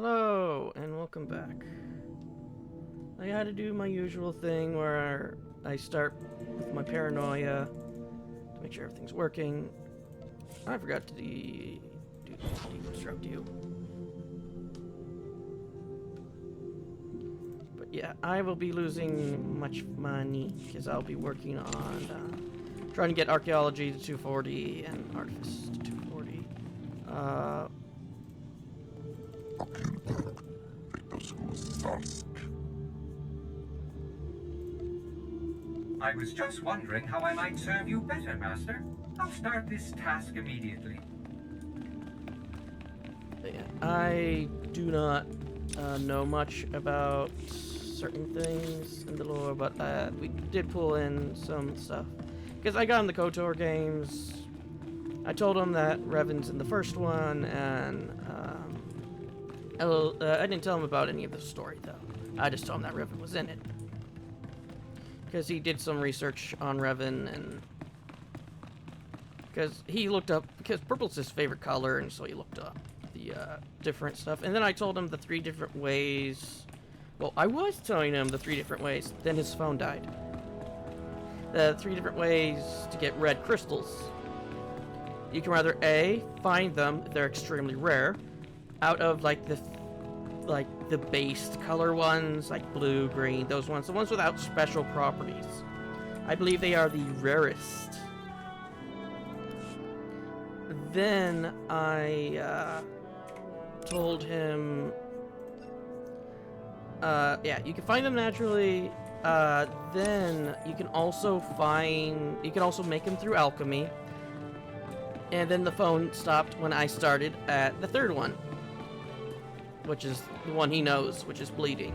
Hello, and welcome back. I had to do my usual thing where I start with my paranoia to make sure everything's working. I forgot to deconstruct you. But yeah, I will be losing much money because I'll be working on trying to get archaeology to 240 and artifice to 240. I was just wondering how I might serve you better, Master. I'll start this task immediately. Yeah, I do not know much about certain things in the lore, but we did pull in some stuff. Because I got in the KOTOR games. I told him that Revan's in the first one, and I didn't tell him about any of the story, though. I just told him that Revan was in it. Because he did some research on Revan, and because he looked up, because purple's his favorite color, and so he looked up the different stuff. And then I told him the 3 different ways. Well, I was telling him the 3 different ways, then his phone died. The 3 different ways to get red crystals. You can rather A, find them if they're extremely rare, out of like the based color ones, like blue, green, those ones, the ones without special properties. I believe they are the rarest. Then I told him, yeah, you can find them naturally. Then you can also make them through alchemy. And then the phone stopped when I started at the 3rd one, which is the one he knows, which is bleeding.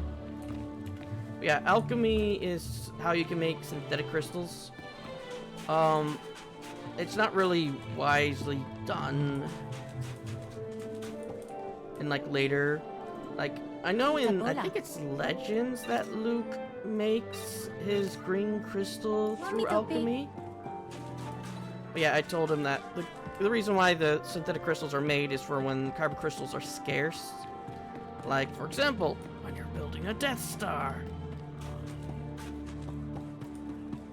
But yeah, alchemy is how you can make synthetic crystals. It's not really wisely done. And like later, like I know I think it's Legends that Luke makes his green crystal through alchemy. But yeah, I told him that the reason why the synthetic crystals are made is for when carbon crystals are scarce. Like, for example, when you're building a Death Star.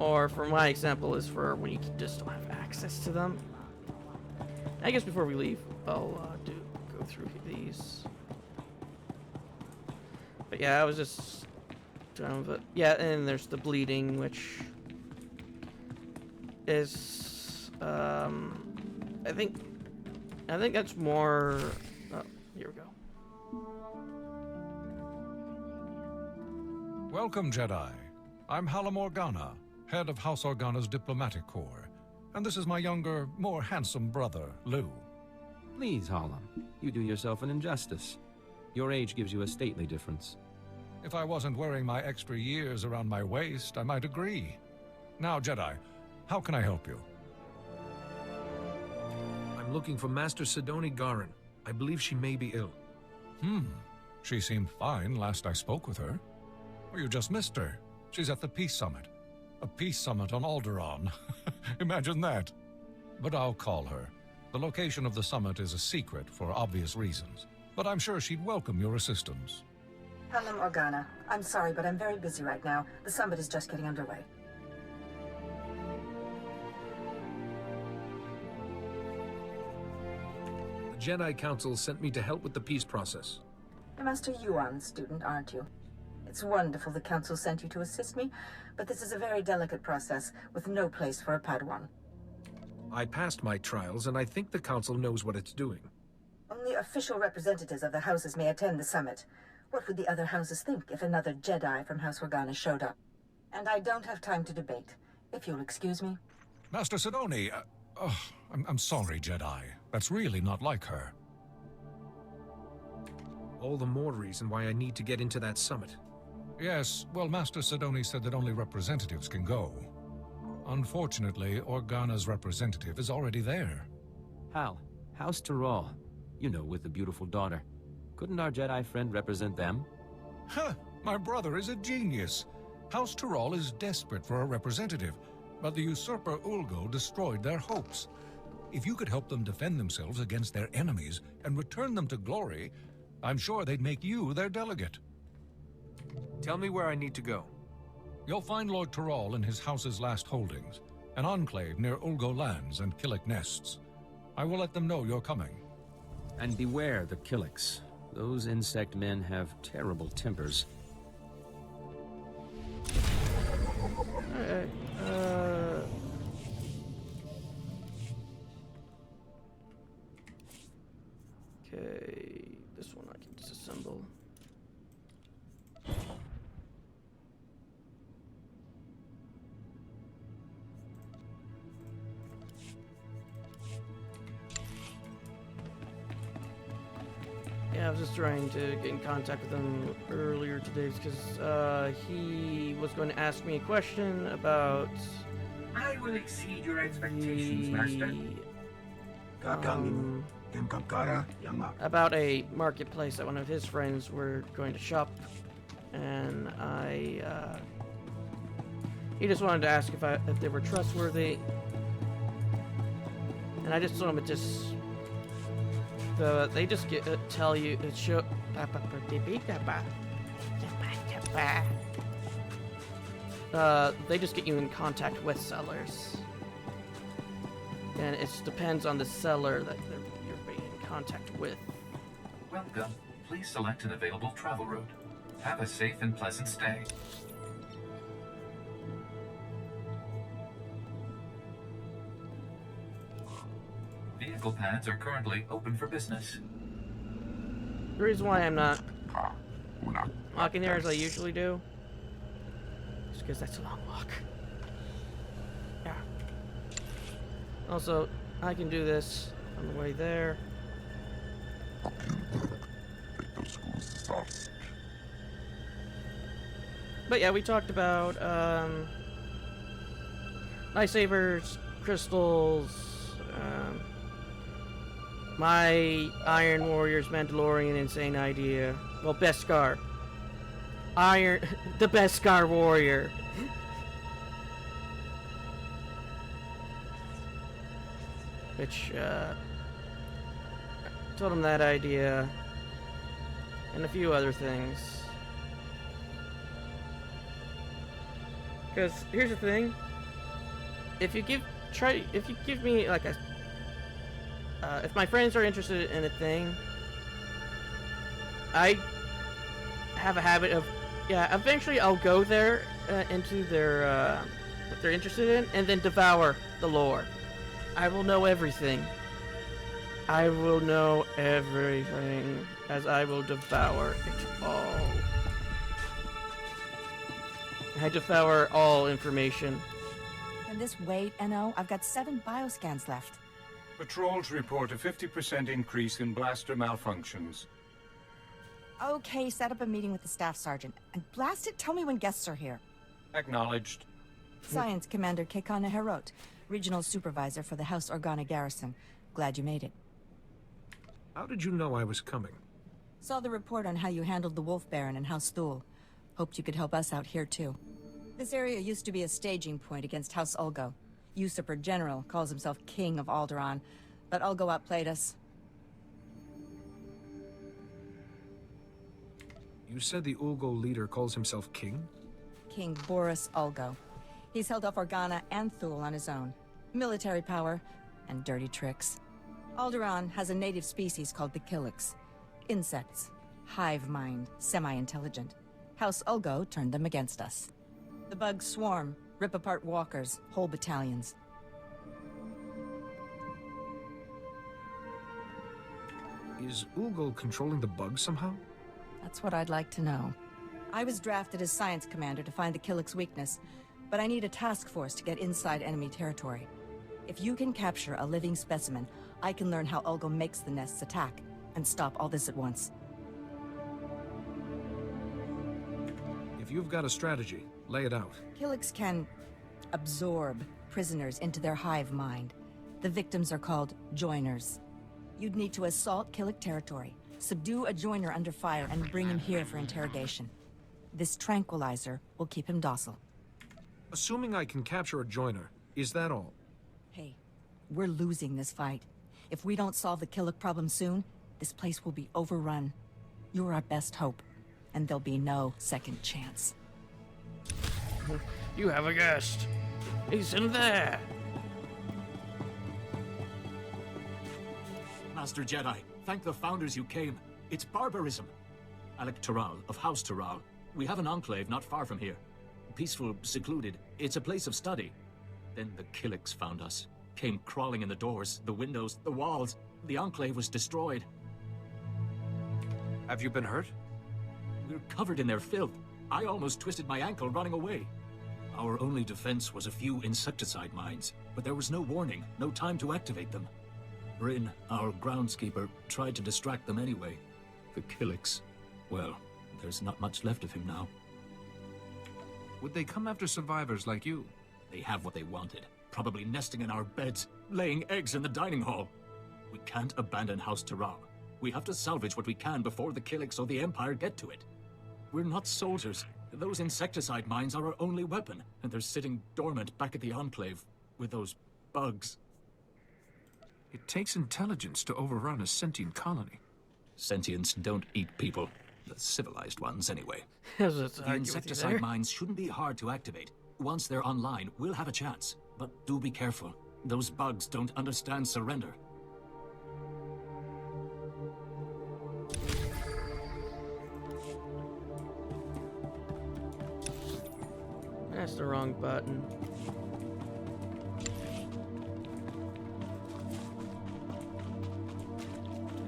Or, for my example, is for when you just don't have access to them. I guess before we leave, I'll go through these. But yeah, I was just trying to... Yeah, and there's the bleeding, which is... I think that's more... Oh, here we go. Welcome, Jedi. I'm Hala Organa, head of House Organa's diplomatic corps, and this is my younger, more handsome brother, Lou. Please, Hala, you do yourself an injustice. Your age gives you a stately difference. If I wasn't wearing my extra years around my waist, I might agree. Now, Jedi, how can I help you? I'm looking for Master Sidoni Garin. I believe she may be ill. She seemed fine last I spoke with her. Well, you just missed her. She's at the Peace Summit. A peace summit on Alderaan. Imagine that. But I'll call her. The location of the summit is a secret for obvious reasons. But I'm sure she'd welcome your assistance. Hello, Organa. I'm sorry, but I'm very busy right now. The summit is just getting underway. The Jedi Council sent me to help with the peace process. You're Master Yuan's student, aren't you? It's wonderful the Council sent you to assist me, but this is a very delicate process with no place for a Padawan. I passed my trials, and I think the Council knows what it's doing. Only official representatives of the houses may attend the summit. What would the other houses think if another Jedi from House Organa showed up? And I don't have time to debate. If you'll excuse me. Master Sidoni, I'm sorry, Jedi. That's really not like her. All the more reason why I need to get into that summit. Yes, well, Master Sidoni said that only representatives can go. Unfortunately, Organa's representative is already there. Hal, House Tyrol. You know, with the beautiful daughter. Couldn't our Jedi friend represent them? Huh! My brother is a genius. House Tyrol is desperate for a representative, but the usurper Ulgo destroyed their hopes. If you could help them defend themselves against their enemies and return them to glory, I'm sure they'd make you their delegate. Tell me where I need to go. You'll find Lord Tyrrell in his house's last holdings, an enclave near Ulgo Lands and Killick Nests. I will let them know you're coming. And beware the Killicks. Those insect men have terrible tempers. Alright, okay, this one I can disassemble. Yeah, I was just trying to get in contact with him earlier today because he was going to ask me a question about I will exceed your expectations, Master. about a marketplace that one of his friends were going to shop, and he just wanted to ask if they were trustworthy, and I just told him they just tell you they just get you in contact with sellers, and it depends on the seller that you're being in contact with. Welcome. Please select an available travel route. Have a safe and pleasant stay. Vehicle pads are currently open for business. The reason why I'm not walking there as I usually do is because that's a long walk. Yeah. Also, I can do this on the way there. But yeah, we talked about lightsabers, crystals, my Iron Warrior's Mandalorian insane idea. Well, Beskar. The Beskar Warrior. Which, told him that idea. And a few other things. Because, here's the thing. If you give me, like, if my friends are interested in a thing, I have a habit of, eventually I'll go there into their, what they're interested in, and then devour the lore. I will know everything. I will know everything, as I will devour it all. I devour all information. Can this wait, NO? I've got 7 bioscans left. Patrols report a 50% increase in blaster malfunctions. Okay, set up a meeting with the staff sergeant. And blast it, tell me when guests are here. Acknowledged. Science Commander Kekana Herot, Regional Supervisor for the House Organa Garrison. Glad you made it. How did you know I was coming? Saw the report on how you handled the Wolf Baron and House Thule. Hoped you could help us out here too. This area used to be a staging point against House Ulgo. Usurper General calls himself King of Alderaan, but Ulgo outplayed us. You said the Ulgo leader calls himself king? King Boris Ulgo. He's held off Organa and Thule on his own. Military power and dirty tricks. Alderaan has a native species called the Killicks. Insects. Hive mind. Semi-intelligent. House Ulgo turned them against us. The bugs swarm, rip apart walkers, whole battalions. Is Ulgo controlling the bugs somehow? That's what I'd like to know. I was drafted as science commander to find the Killick's weakness, but I need a task force to get inside enemy territory. If you can capture a living specimen, I can learn how Ulgo makes the nests attack, and stop all this at once. If you've got a strategy, lay it out. Killicks can absorb prisoners into their hive mind. The victims are called joiners. You'd need to assault Killick territory, subdue a joiner under fire, and bring him here for interrogation. This tranquilizer will keep him docile. Assuming I can capture a joiner, is that all? Hey, we're losing this fight. If we don't solve the Killick problem soon, this place will be overrun. You're our best hope, and there'll be no second chance. You have a guest. He's in there. Master Jedi, thank the Founders you came. It's barbarism. Alec Taral of House Taral. We have an enclave not far from here. Peaceful, secluded. It's a place of study. Then the Killiks found us. Came crawling in the doors, the windows, the walls. The enclave was destroyed. Have you been hurt? We're covered in their filth. I almost twisted my ankle running away. Our only defense was a few insecticide mines, but there was no warning, no time to activate them. Bryn, our groundskeeper, tried to distract them anyway. The Killiks, well, there's not much left of him now. Would they come after survivors like you? They have what they wanted, probably nesting in our beds, laying eggs in the dining hall. We can't abandon House Taral. We have to salvage what we can before the Killiks or the Empire get to it. We're not soldiers. Those insecticide mines are our only weapon, and they're sitting dormant back at the Enclave with those bugs. It takes intelligence to overrun a sentient colony. Sentients don't eat people. The civilized ones, anyway. The The insecticide mines shouldn't be hard to activate. Once they're online, we'll have a chance. But do be careful. Those bugs don't understand surrender. That's the wrong button.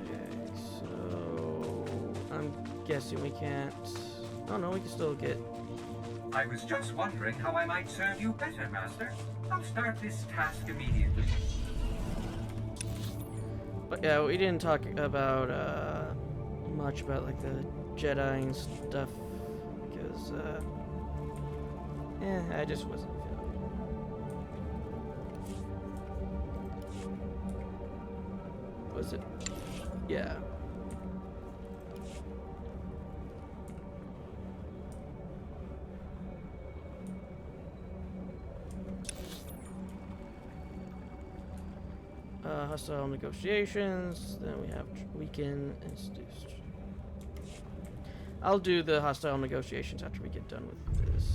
Okay, so I'm guessing we can't. Oh no, we can still get. I was just wondering how I might serve you better, Master. I'll start this task immediately. But yeah, we didn't talk about much about like the Jedi and stuff because I just wasn't feeling it. Was it? Yeah. Hostile negotiations. Then we have weaken introduced. I'll do the hostile negotiations after we get done with this.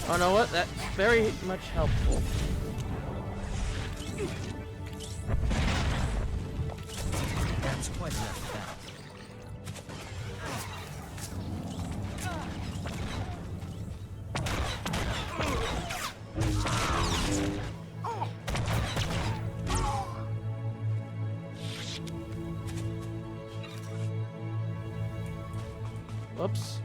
Oh, know what? That's very much helpful. That's quite enough of that. Whoops.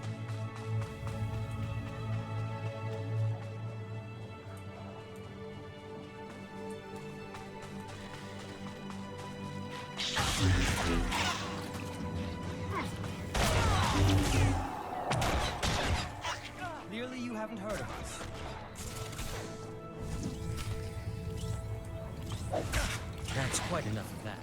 Clearly you haven't heard of us. That's quite enough of that.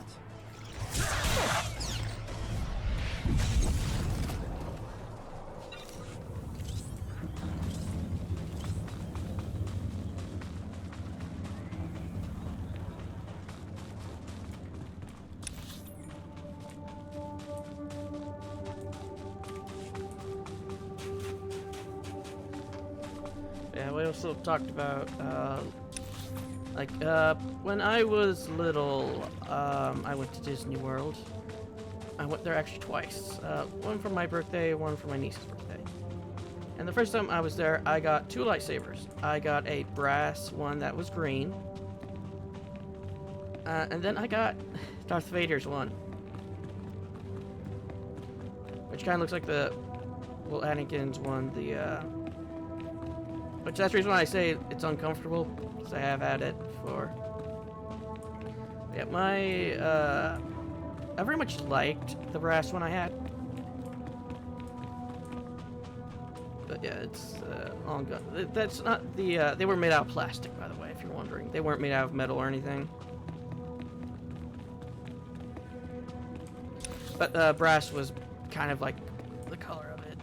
Yeah, we also talked about, when I was little, I went to Disney World. I went there actually twice. One for my birthday, one for my niece's birthday. And the first time I was there, I got two lightsabers. I got a brass one that was green. And then I got Darth Vader's one. Which kind of looks like the, well, Anakin's one, which that's the reason why I say it's uncomfortable, because I have had it before. Yeah, I very much liked the brass one I had. But yeah, it's all good. That's not the, they were made out of plastic, by the way, if you're wondering. They weren't made out of metal or anything. But brass was kind of like the color of it.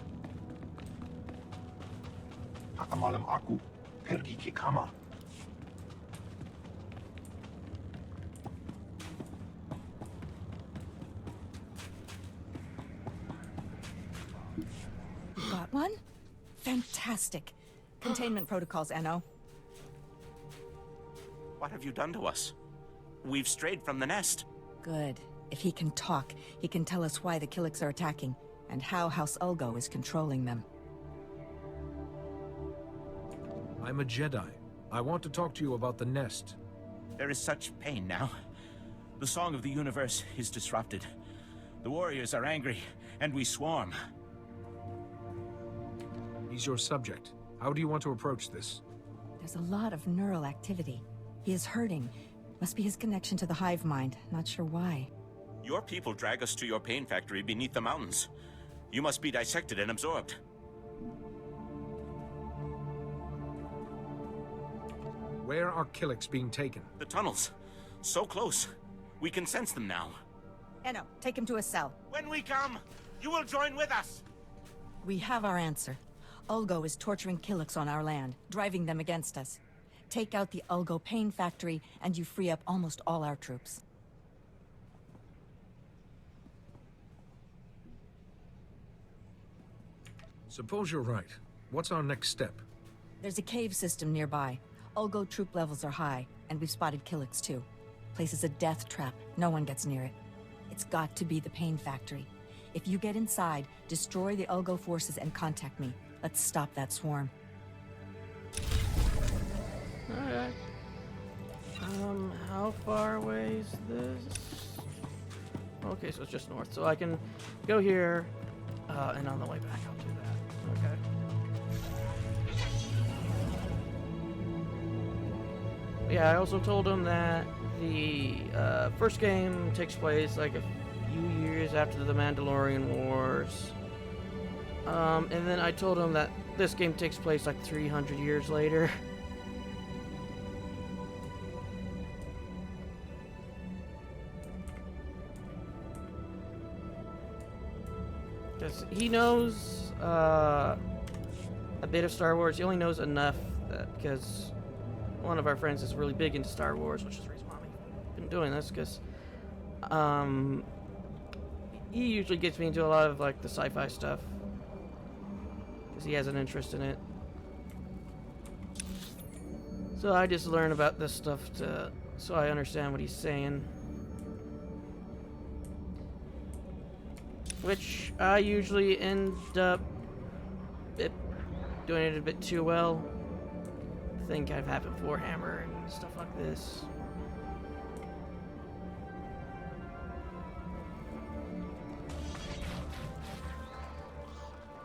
one? Fantastic. Containment protocols, NO. What have you done to us? We've strayed from the nest. Good. If he can talk, he can tell us why the Killiks are attacking, and how House Ulgo is controlling them. I'm a Jedi. I want to talk to you about the nest. There is such pain now. The song of the universe is disrupted. The warriors are angry, and we swarm. He's your subject. How do you want to approach this? There's a lot of neural activity. He is hurting. Must be his connection to the hive mind. Not sure why. Your people drag us to your pain factory beneath the mountains. You must be dissected and absorbed. Where are Killiks being taken? The tunnels. So close. We can sense them now. NO, take him to a cell. When we come, you will join with us. We have our answer. Ulgo is torturing Killiks on our land, driving them against us. Take out the Ulgo pain factory, and you free up almost all our troops. Suppose you're right. What's our next step? There's a cave system nearby. Ulgo troop levels are high, and we've spotted Killiks too. Place is a death trap. No one gets near it. It's got to be the pain factory. If you get inside, destroy the Ulgo forces and contact me. Let's stop that swarm. Alright. How far away is this? Okay, so it's just north. So I can go here, and on the way back I'll do that. Okay. Yeah, I also told him that the first game takes place like a few years after the Mandalorian Wars. And then I told him that this game takes place like 300 years later. Because he knows a bit of Star Wars. He only knows enough because one of our friends is really big into Star Wars, which is the reason why we've been doing this, because he usually gets me into a lot of like the sci-fi stuff because he has an interest in it. So I just learn about this stuff so I understand what he's saying, which I usually end up doing it a bit too well. I think I've happened for Hammer and stuff like this.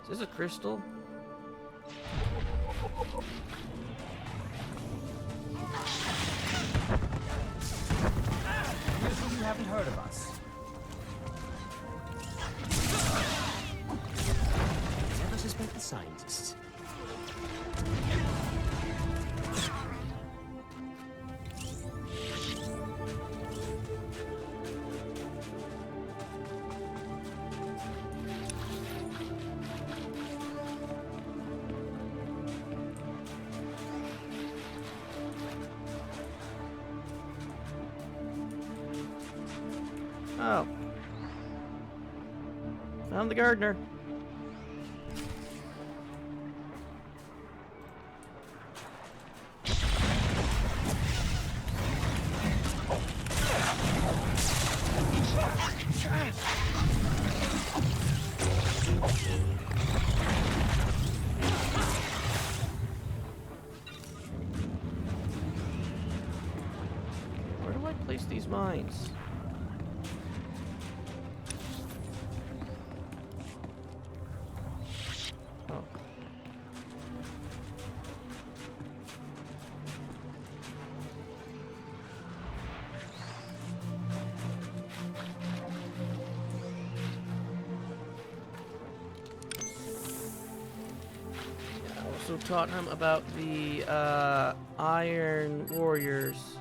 Is this a crystal? Usually you haven't heard of us. Never suspect the scientists. Oh. Found the gardener. Where do I place these mines? Oh. I also taught him about the Iron Warriors.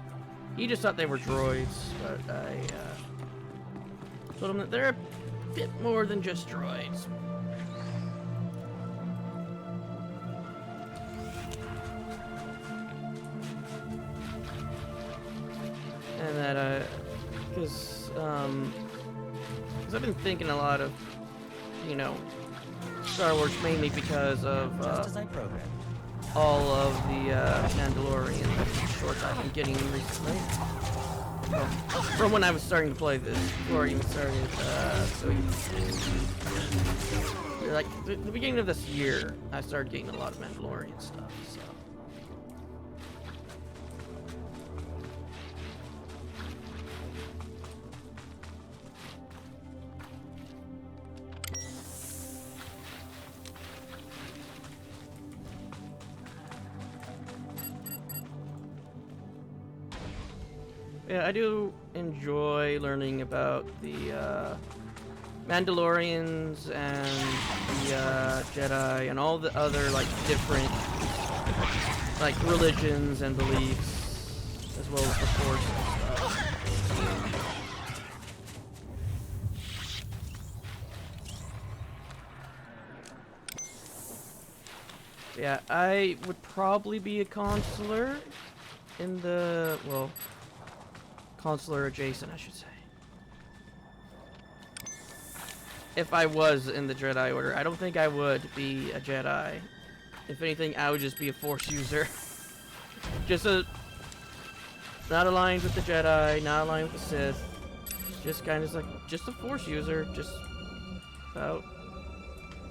He just thought they were droids, but I told him that they're a bit more than just droids. And that, because I've been thinking a lot of, you know, Star Wars mainly because of Just as I programmed. all of the Mandalorian shorts I've been getting recently. Well, from when I was starting to play this, before I even started, like the beginning of this year, I started getting a lot of Mandalorian stuff. So. Yeah, I do enjoy learning about the Mandalorians and the Jedi and all the other like different like religions and beliefs, as well as the Force and stuff. Yeah, I would probably be a consular in the, well, consular adjacent, I should say. If I was in the Jedi Order, I don't think I would be a Jedi. If anything, I would just be a Force user. Just not aligned with the Jedi, not aligned with the Sith. Just kind of like, just a Force user, just about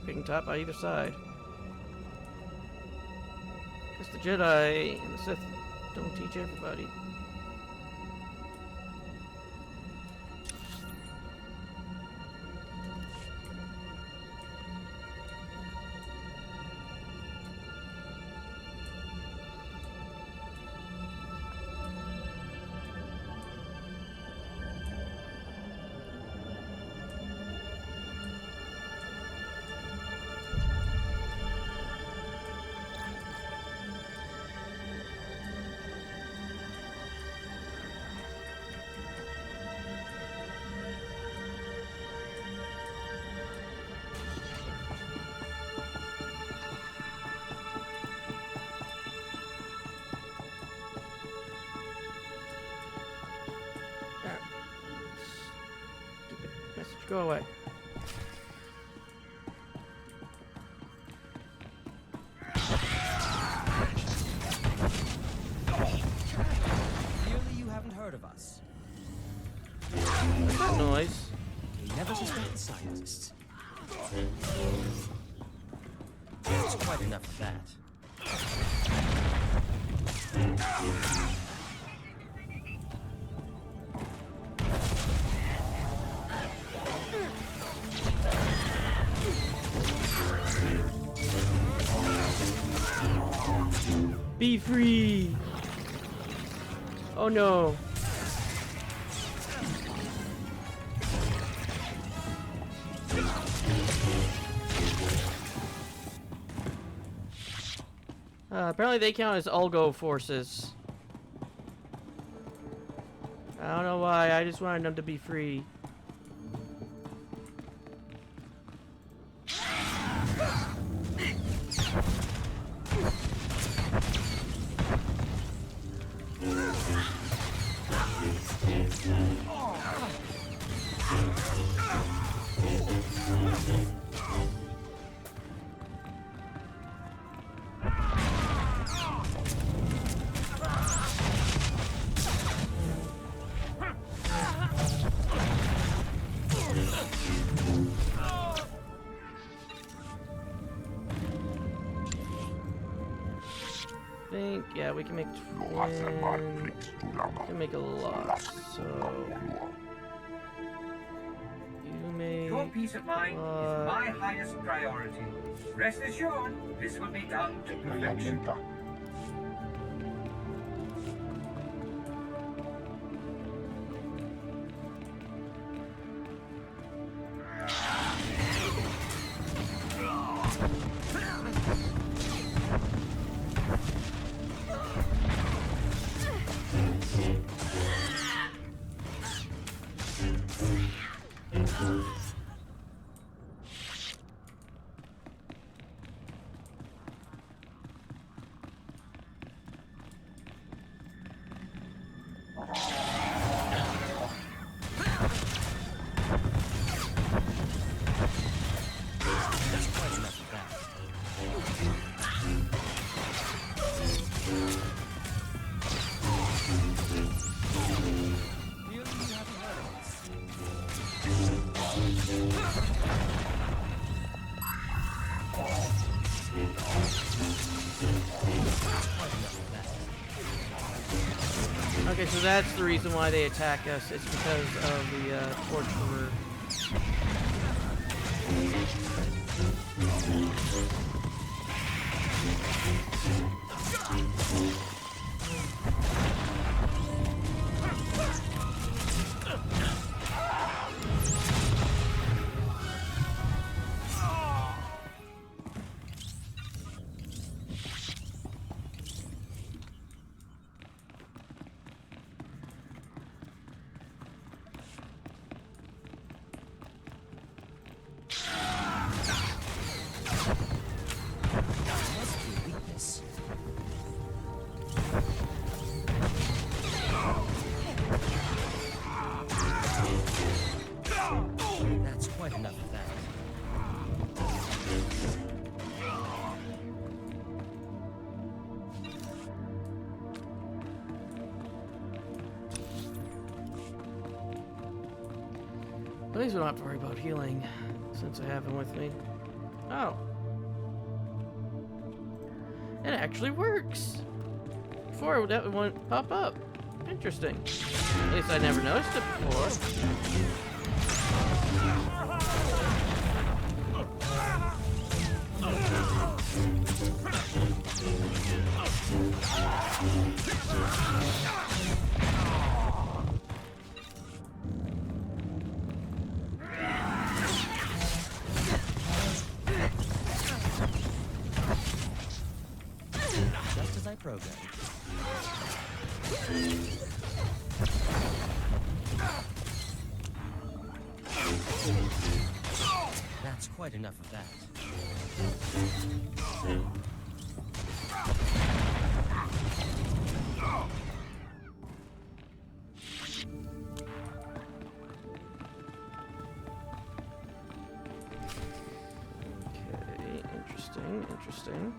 being taught by either side. Because the Jedi and the Sith don't teach everybody. Go away. Clearly you haven't heard of us. What's that noise? We never suspect the scientists. That's quite enough of that. Be free! Oh no! Apparently they count as Ulgo forces. I don't know why, I just wanted them to be free. Yeah, we can make twin. We can make a lot. So you make. Your peace of mind is my highest priority. Rest assured, this will be done to perfection. Okay, so that's the reason why they attack us. It's because of the torturer. That's quite enough of that. At least we don't have to worry about healing, since I have him with me. Oh. It actually works! Before, that wouldn't pop up. Interesting. At least I never noticed it before. Just as I programmed. That's quite enough of that. Okay, interesting.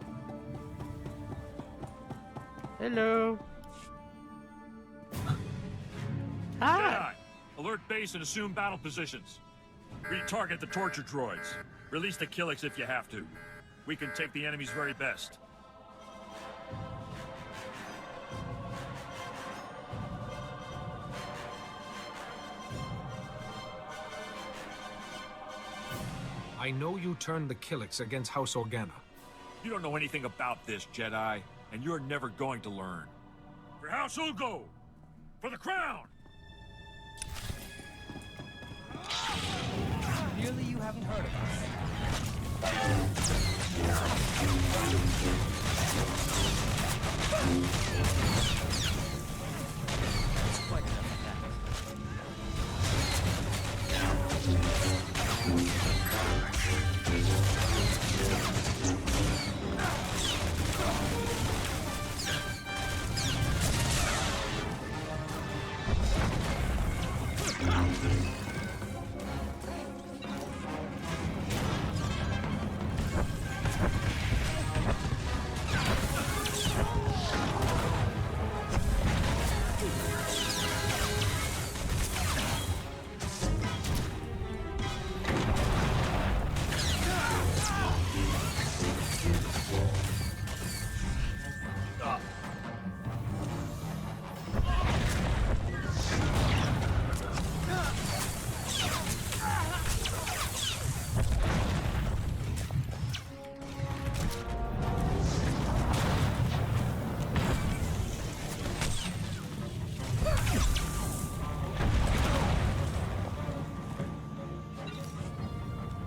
Hello. Hi. Jedi, alert base and assume battle positions. Retarget the torture droids. Release the Killiks if you have to. We can take the enemy's very best. I know you turned the Killiks against House Organa. You don't know anything about this, Jedi, and you're never going to learn. For House Ugo! For the crown! Clearly you haven't heard of us. That's quite enough of that.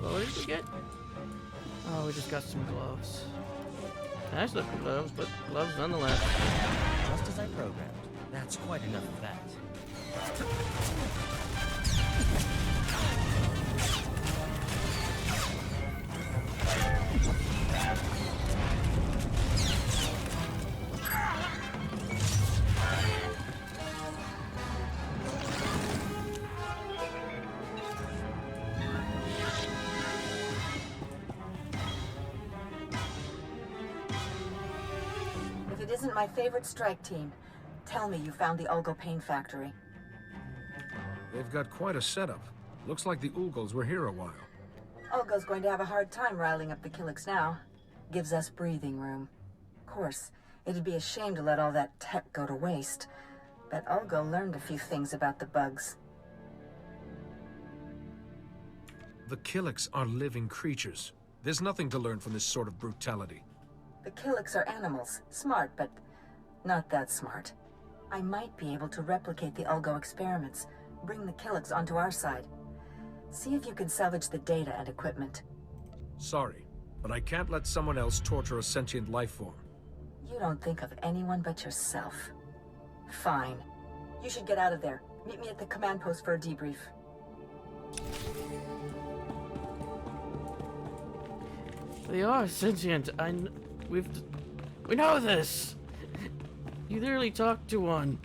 What did we get? Oh, we just got some gloves. Nice looking gloves, but gloves nonetheless. Just as I programmed. That's quite enough of that. If it isn't my favorite strike team, tell me you found the Ulgo Pain Factory. They've got quite a setup. Looks like the Ulgos were here a while. Ulgo's going to have a hard time riling up the Killiks now. Gives us breathing room. Of course, it'd be a shame to let all that tech go to waste. but Olgo learned a few things about the bugs. The Killiks are living creatures. There's nothing to learn from this sort of brutality. The Killiks are animals, smart, but not that smart. I might be able to replicate the Olgo experiments, bring the Killiks onto our side. See if you can salvage the data and equipment. Sorry, but I can't let someone else torture a sentient life form. You don't think of anyone but yourself. Fine. You should get out of there. Meet me at the command post for a debrief. They are sentient. We know this. You literally talked to one.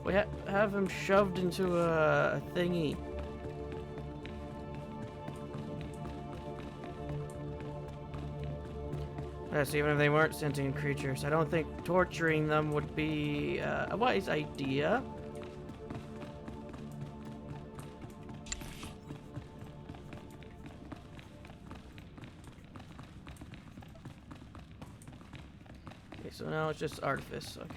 We have him shoved into a thingy. Yes, even if they weren't sentient creatures, I don't think torturing them would be a wise idea. Okay, so now it's just artifice. Okay.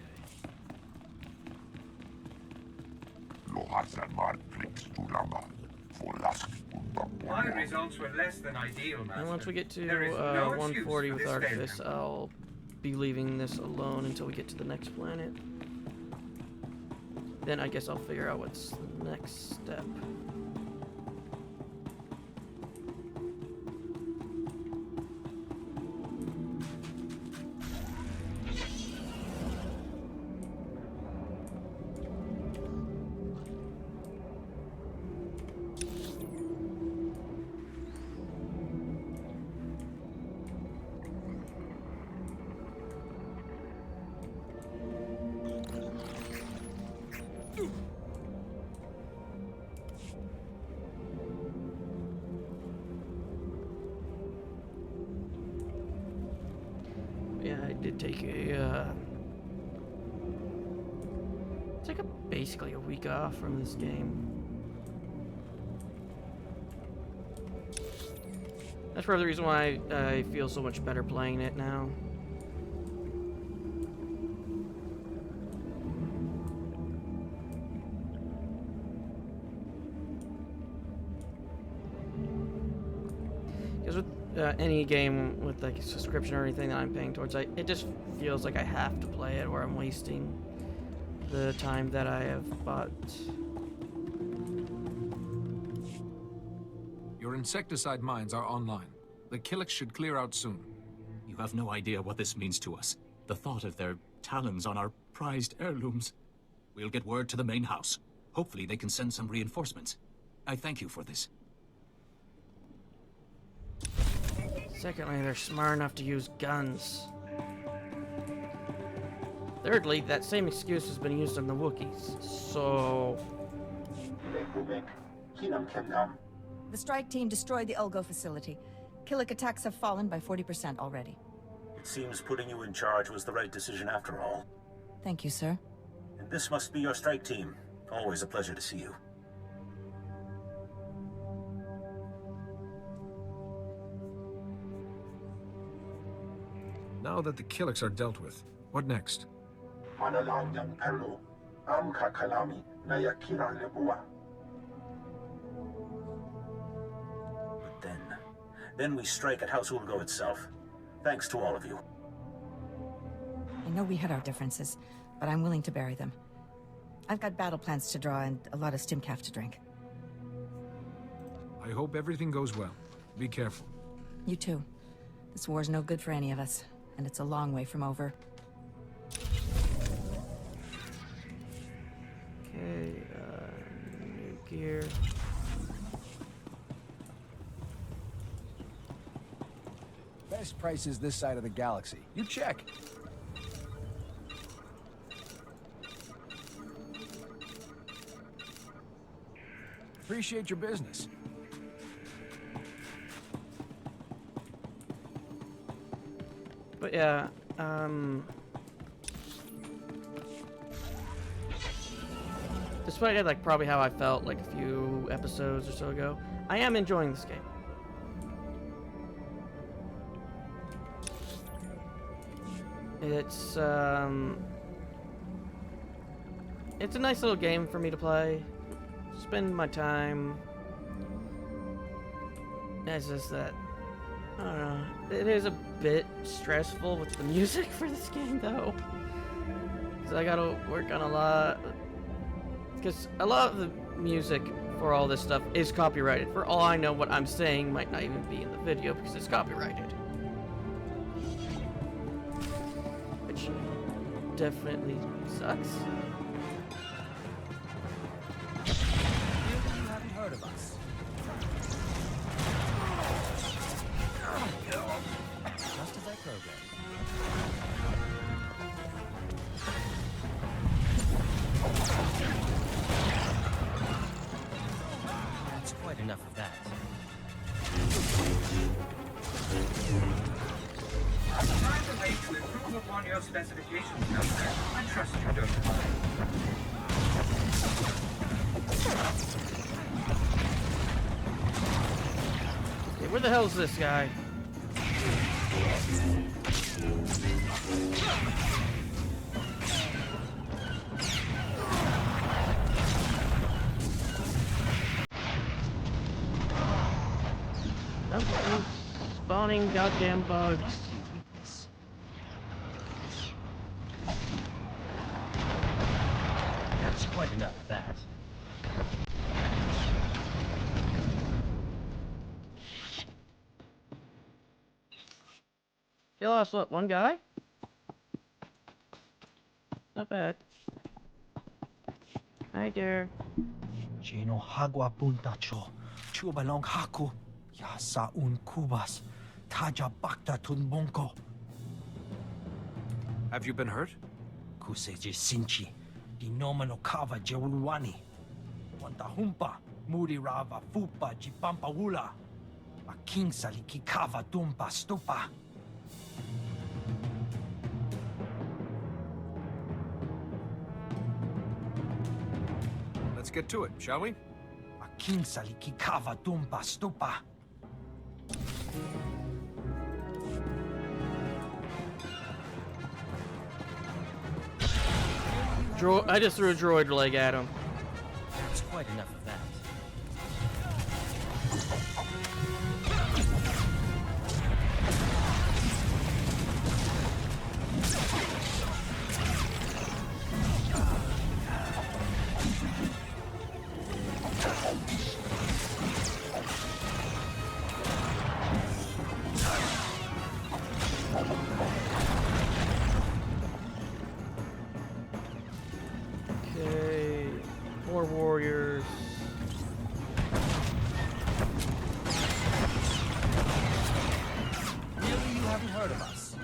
My results were less than ideal, Master. And once we get to There is no excuse 140 for with this artifice, failure. I'll be leaving this alone until we get to the next planet. Then I guess I'll figure out what's the next step. Yeah, I did take basically a week off from this game. That's part of the reason why I feel so much better playing it now. Because with any game with like a subscription or anything that I'm paying towards, it just feels like I have to play it or I'm wasting the time that I have bought. Your insecticide mines are online. The Killiks should clear out soon. You have no idea what this means to us. The thought of their talons on our prized heirlooms. We'll get word to the main house. Hopefully they can send some reinforcements. I thank you for this. Secondly, they're smart enough to use guns. Thirdly, that same excuse has been used on the Wookiees, so... The strike team destroyed the Olgo facility. Killik attacks have fallen by 40% already. It seems putting you in charge was the right decision after all. Thank you, sir. And this must be your strike team. Always a pleasure to see you. Now that the Killiks are dealt with, what next? But then we strike at House Ulgo itself. Thanks to all of you. I know we had our differences, but I'm willing to bury them. I've got battle plans to draw and a lot of stimcaf to drink. I hope everything goes well. Be careful. You too. This war's no good for any of us, and it's a long way from over. Okay, new gear. Best prices this side of the galaxy. You check. Appreciate your business. But yeah, despite like probably how I felt like a few episodes or so ago, I am enjoying this game. It's it's a nice little game for me to play. Spend my time. It's just that, I don't know, it is a bit stressful with the music for this game though. Because I gotta work on a lot. Because a lot of the music for all this stuff is copyrighted. For all I know, what I'm saying might not even be in the video because it's copyrighted. Which definitely sucks. You haven't heard of us. Just as I programmed. That's quite enough of that. Find a way to improve upon your specifications, Master. I trust you don't mind. Okay, where the hell's this guy? I'm spawning goddamn bugs. That's quite enough of that. You lost what, one guy? Not bad. Hi there. Gino hagwa puntacho, chubalong haku, yasa un kubas, taja bakta tunbonko. Have you been hurt? Kuseje sinchi, di nomano kava jeulwani. Wanta humpa, muri rava fupa jipampa wula. A king saliki kava dumpa stupa. Let's get to it, shall we? A king saliki kava dumpa stupa. I just threw a droid leg at him. That's quite enough of that. Okay, more warriors. Really, you haven't heard of us.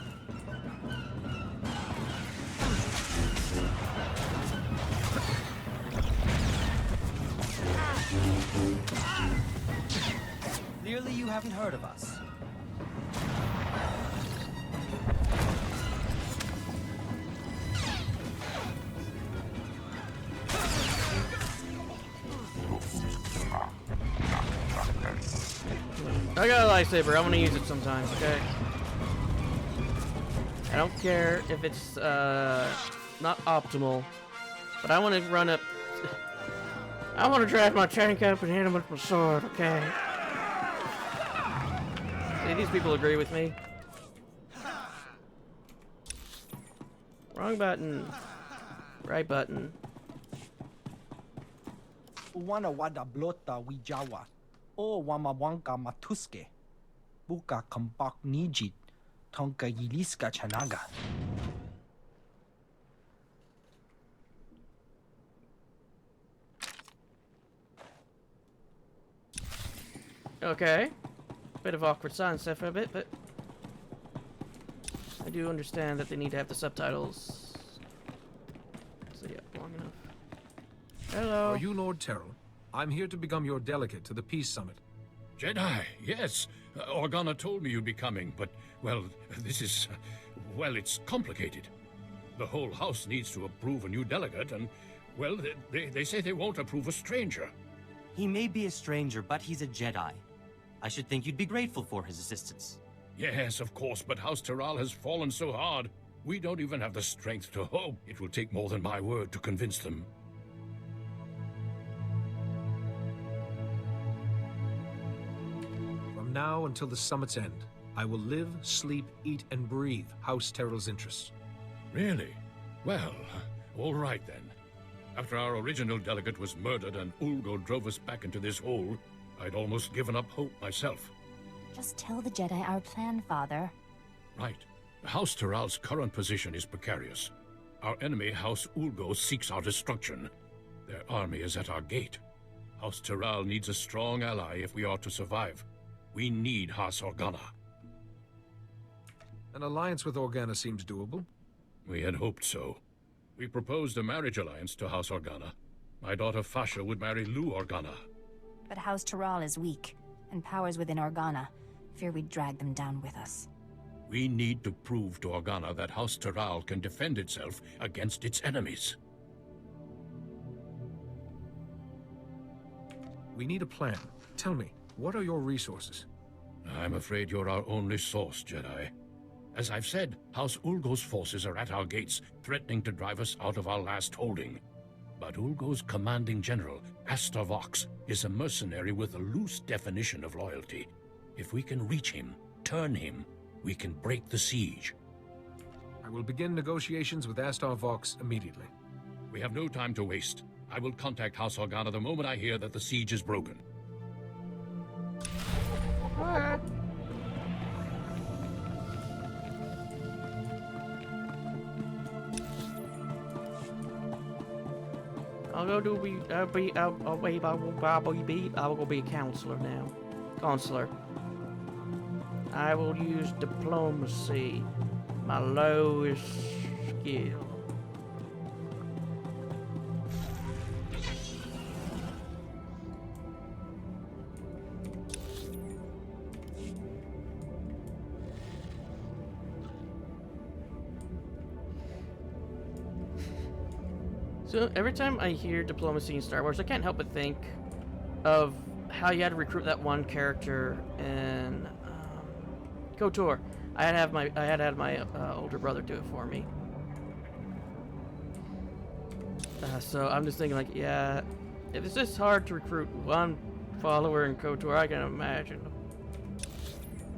Clearly, you haven't heard of us. I got a lightsaber. I'm gonna use it sometimes, okay? I don't care if it's not optimal, but I want to run up. I want to drive my tank up and hit him with my sword, okay? See, these people agree with me. Wrong button. Right button. Wana wada blota wijawa. O wama wanka matuske. Buka kambak nijit. Tonka yiliska chanaga. Okay. Bit of awkward silence there for a bit, but I do understand that they need to have the subtitles. So yeah, long enough. Hello. Are you Lord Terrell? I'm here to become your delegate to the Peace Summit. Jedi, yes. Organa told me you'd be coming, but, well, this is... well, it's complicated. The whole house needs to approve a new delegate, and, well, they say they won't approve a stranger. He may be a stranger, but he's a Jedi. I should think you'd be grateful for his assistance. Yes, of course, but House Terral has fallen so hard. We don't even have the strength to hope. It will take more than my word to convince them. From now until the summit's end, I will live, sleep, eat, and breathe House Terrell's interests. Really? Well, all right then. After our original delegate was murdered and Ulgo drove us back into this hole, I'd almost given up hope myself. Just tell the Jedi our plan, Father. Right. House Terrell's current position is precarious. Our enemy, House Ulgo, seeks our destruction. Their army is at our gate. House Terrell needs a strong ally if we are to survive. We need House Organa. An alliance with Organa seems doable. We had hoped so. We proposed a marriage alliance to House Organa. My daughter Fasha would marry Lou Organa. But House Terral is weak, and powers within Organa. Fear we'd drag them down with us. We need to prove to Organa that House Terral can defend itself against its enemies. We need a plan. Tell me, what are your resources? I'm afraid you're our only source, Jedi. As I've said, House Ulgo's forces are at our gates, threatening to drive us out of our last holding. But Ulgo's commanding general, Astar Vox, is a mercenary with a loose definition of loyalty. If we can reach him, turn him, we can break the siege. I will begin negotiations with Astar Vox immediately. We have no time to waste. I will contact House Organa the moment I hear that the siege is broken. Alright. I'll go be a counselor now. Consular. I will use diplomacy, my lowest skill. So every time I hear diplomacy in Star Wars, I can't help but think of how you had to recruit that one character in KOTOR. I had to have my older brother do it for me. So I'm just thinking, like, yeah, if it's this hard to recruit one follower in KOTOR, I can imagine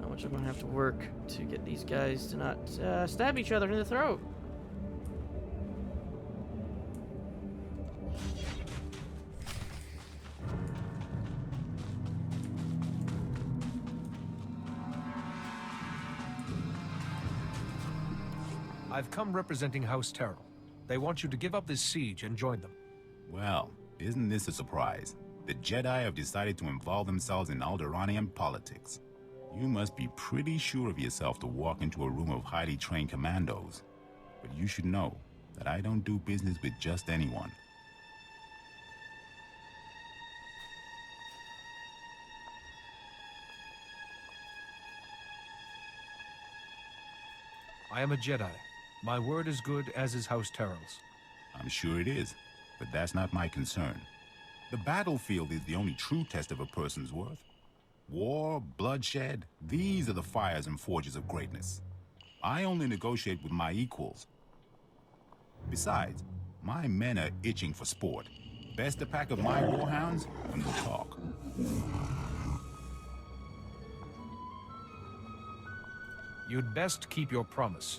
how much I'm gonna have to work to get these guys to not stab each other in the throat. I've come representing House Terrell. They want you to give up this siege and join them. Well, isn't this a surprise? The Jedi have decided to involve themselves in Alderaanian politics. You must be pretty sure of yourself to walk into a room of highly trained commandos. But you should know that I don't do business with just anyone. I am a Jedi. My word is good, as is House Terrell's. I'm sure it is, but that's not my concern. The battlefield is the only true test of a person's worth. War, bloodshed, these are the fires and forges of greatness. I only negotiate with my equals. Besides, my men are itching for sport. Best a pack of my warhounds, and we'll talk. You'd best keep your promise.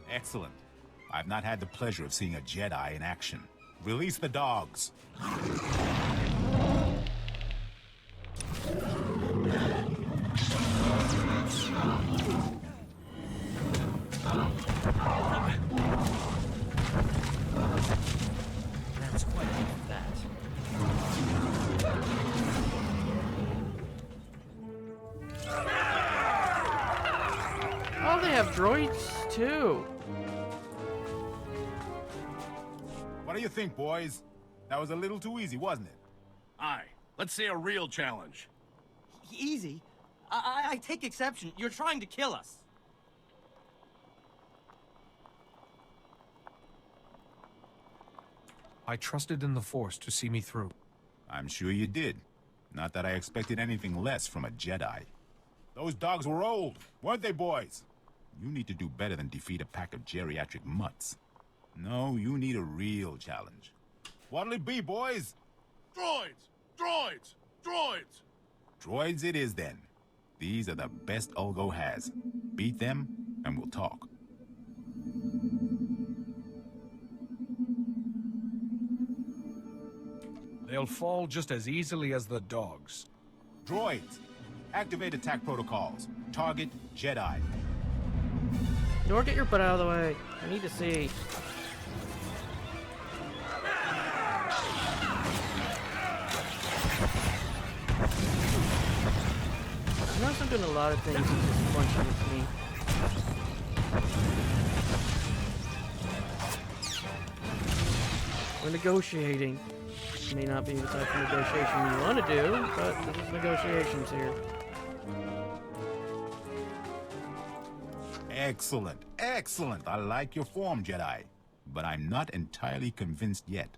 Excellent. I've not had the pleasure of seeing a Jedi in action. Release the dogs. That's quite that. Oh, they have droids too. What do you think, boys? That was a little too easy, wasn't it? Aye. Let's see a real challenge. Easy? I take exception. You're trying to kill us. I trusted in the Force to see me through. I'm sure you did. Not that I expected anything less from a Jedi. Those dogs were old, weren't they, boys? You need to do better than defeat a pack of geriatric mutts. No, you need a real challenge. What'll it be, boys? Droids! Droids! Droids! Droids it is, then. These are the best Ulgo has. Beat them, and we'll talk. They'll fall just as easily as the dogs. Droids, activate attack protocols. Target Jedi. Nor, get your butt out of the way. I need to see. I notice I'm doing a lot of things he's just punching with me. We're negotiating. May not be the type of negotiation you want to do, but there's negotiations here. Excellent, excellent. I like your form, Jedi. But I'm not entirely convinced yet.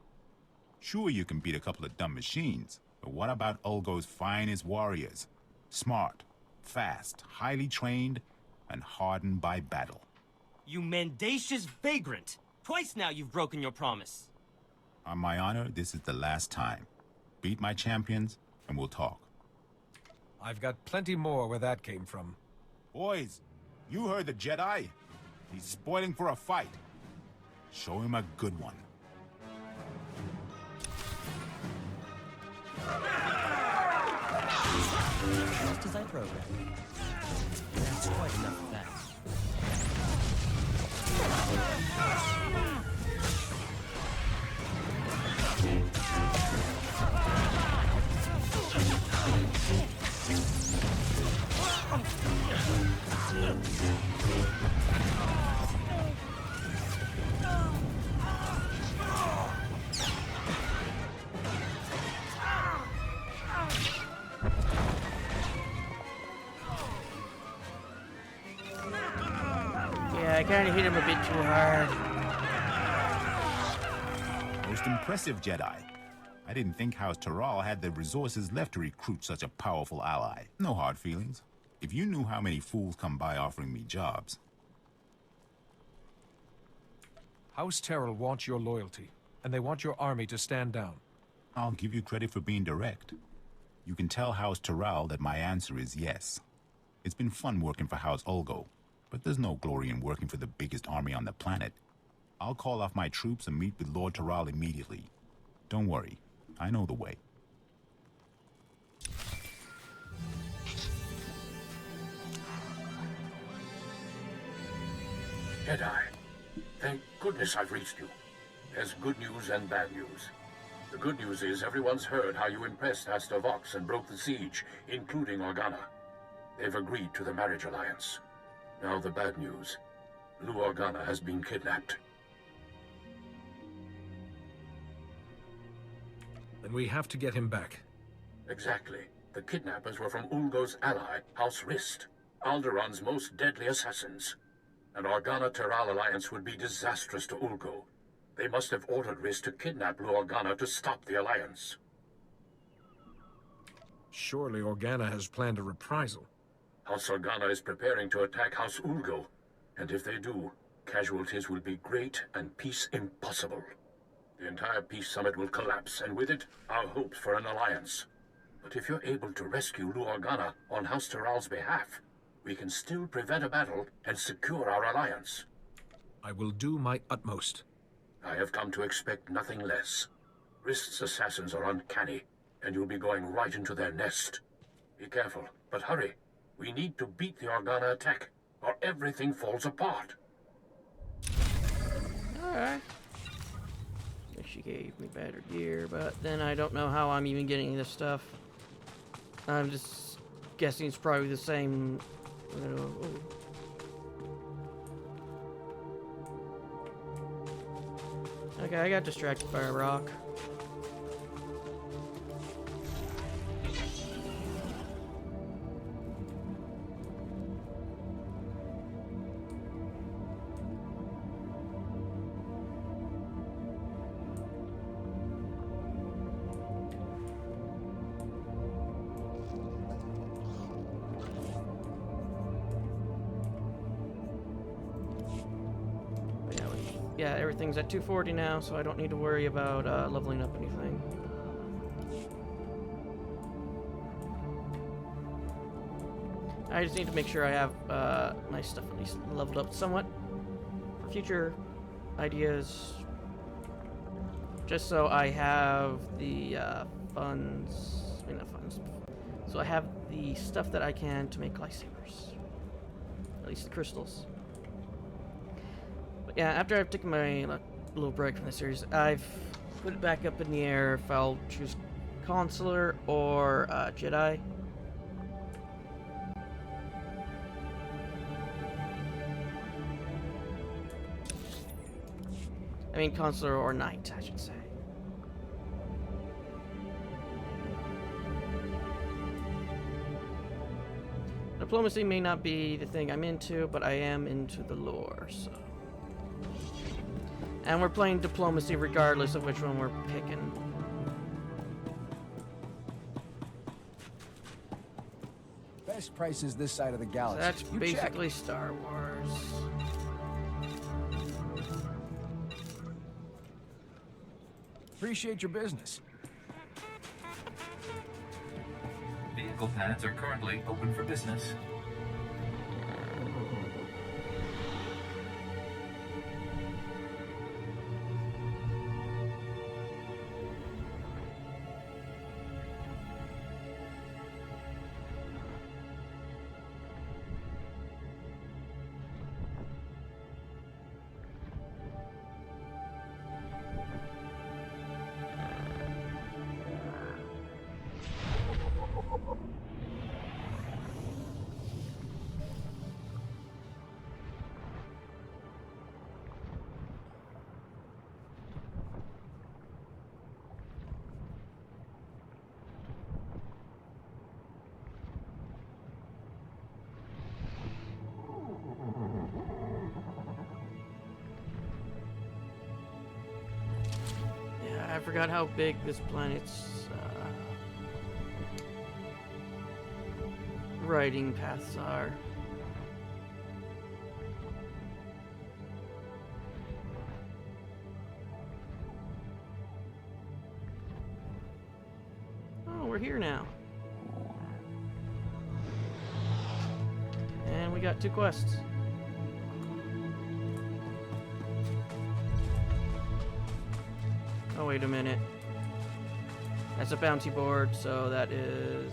Sure, you can beat a couple of dumb machines, but what about Ulgo's finest warriors? Smart, fast, highly trained, and hardened by battle. You mendacious vagrant! Twice now you've broken your promise. On my honor, this is the last time. Beat my champions, and we'll talk. I've got plenty more where that came from. Boys, you heard the Jedi. He's spoiling for a fight. Show him a good one. Just as I programmed. That's quite enough of that. Yeah, I kind of hit him a bit too hard. Most impressive, Jedi. I didn't think House Taral had the resources left to recruit such a powerful ally. No hard feelings. If you knew how many fools come by offering me jobs. House Terrell wants your loyalty, and they want your army to stand down. I'll give you credit for being direct. You can tell House Taral that my answer is yes. It's been fun working for House Ulgo, but there's no glory in working for the biggest army on the planet. I'll call off my troops and meet with Lord Taral immediately. Don't worry, I know the way. Jedi, thank goodness I've reached you. There's good news and bad news. The good news is everyone's heard how you impressed Asta Vox and broke the siege, including Organa. They've agreed to the marriage alliance. Now the bad news. Lou Organa has been kidnapped. Then we have to get him back. Exactly. The kidnappers were from Ulgo's ally, House Rist, Alderaa's most deadly assassins. An Organa-Taral alliance would be disastrous to Ulgo. They must have ordered Rist to kidnap Lou Organa to stop the alliance. Surely Organa has planned a reprisal. House Organa is preparing to attack House Ulgo, and if they do, casualties will be great and peace impossible. The entire peace summit will collapse, and with it, our hopes for an alliance. But if you're able to rescue Lou Organa on House Taral's behalf, we can still prevent a battle and secure our alliance. I will do my utmost. I have come to expect nothing less. Rist's assassins are uncanny, and you'll be going right into their nest. Be careful, but hurry. We need to beat the Organa attack, or everything falls apart. Alright. She gave me better gear, but then I don't know how I'm even getting this stuff. I'm just guessing it's probably the same. Okay, I got distracted by a rock. Yeah, everything's at 240 now, so I don't need to worry about leveling up anything. I just need to make sure I have my stuff at least leveled up somewhat for future ideas. Just so I have the funds. I mean, not funds. So I have the stuff that I can to make lightsabers. At least the crystals. But yeah, after I've taken my little break from the series, I've put it back up in the air if I'll choose Consular or Jedi. I mean, Consular or Knight, I should say. Diplomacy may not be the thing I'm into, but I am into the lore, so. And we're playing diplomacy regardless of which one we're picking. Best prices this side of the galaxy. So that's You basically check. Star Wars. Appreciate your business. Vehicle pads are currently open for business. Yeah, I forgot how big this planet's riding paths are. Oh, we're here now. And we got 2 quests. Oh, wait a minute. That's a bounty board, so that is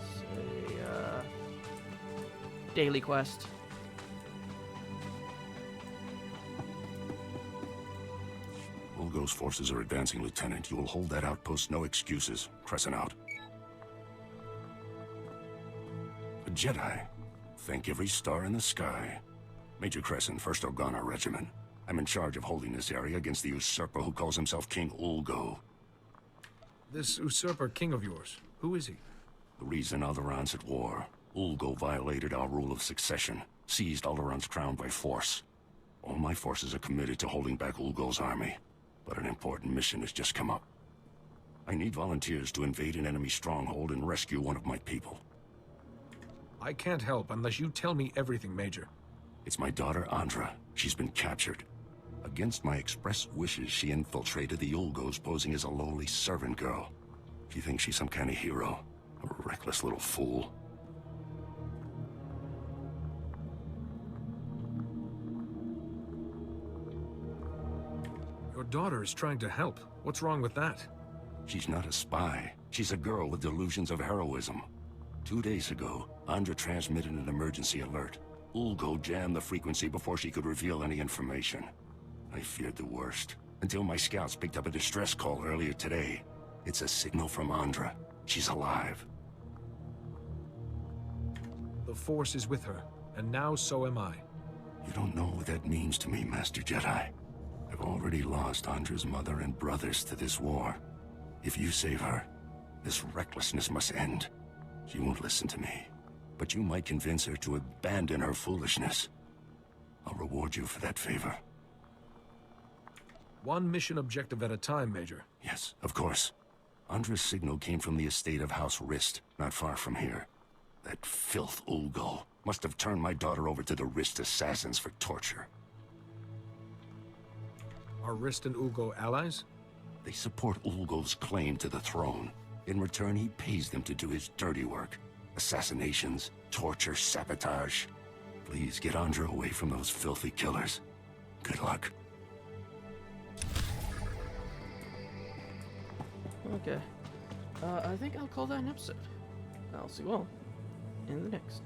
a daily quest. Ulgo's forces are advancing, Lieutenant. You will hold that outpost, no excuses. Crescent out. A Jedi. Thank every star in the sky. Major Crescent, 1st Organa Regiment. I'm in charge of holding this area against the usurper who calls himself King Ulgo. This usurper king of yours, who is he? The reason Alderaan's at war. Ulgo violated our rule of succession, seized Alderaan's crown by force. All my forces are committed to holding back Ulgo's army, but an important mission has just come up. I need volunteers to invade an enemy stronghold and rescue one of my people. I can't help unless you tell me everything, Major. It's my daughter, Andra. She's been captured. Against my express wishes, she infiltrated the Ulgos posing as a lowly servant girl. She thinks she's some kind of hero. A reckless little fool. Your daughter is trying to help. What's wrong with that? She's not a spy. She's a girl with delusions of heroism. 2 days ago, Andra transmitted an emergency alert. Ulgo jammed the frequency before she could reveal any information. I feared the worst, until my scouts picked up a distress call earlier today. It's a signal from Andra. She's alive. The Force is with her, and now so am I. You don't know what that means to me, Master Jedi. I've already lost Andra's mother and brothers to this war. If you save her, this recklessness must end. She won't listen to me, but you might convince her to abandon her foolishness. I'll reward you for that favor. One mission objective at a time, Major. Yes, of course. Andra's signal came from the estate of House Rist, not far from here. That filth Ulgo must have turned my daughter over to the Rist assassins for torture. Are Rist and Ulgo allies? They support Ulgo's claim to the throne. In return, he pays them to do his dirty work. Assassinations, torture, sabotage. Please get Andra away from those filthy killers. Good luck. Okay. I think I'll call that an episode. I'll see you all in the next.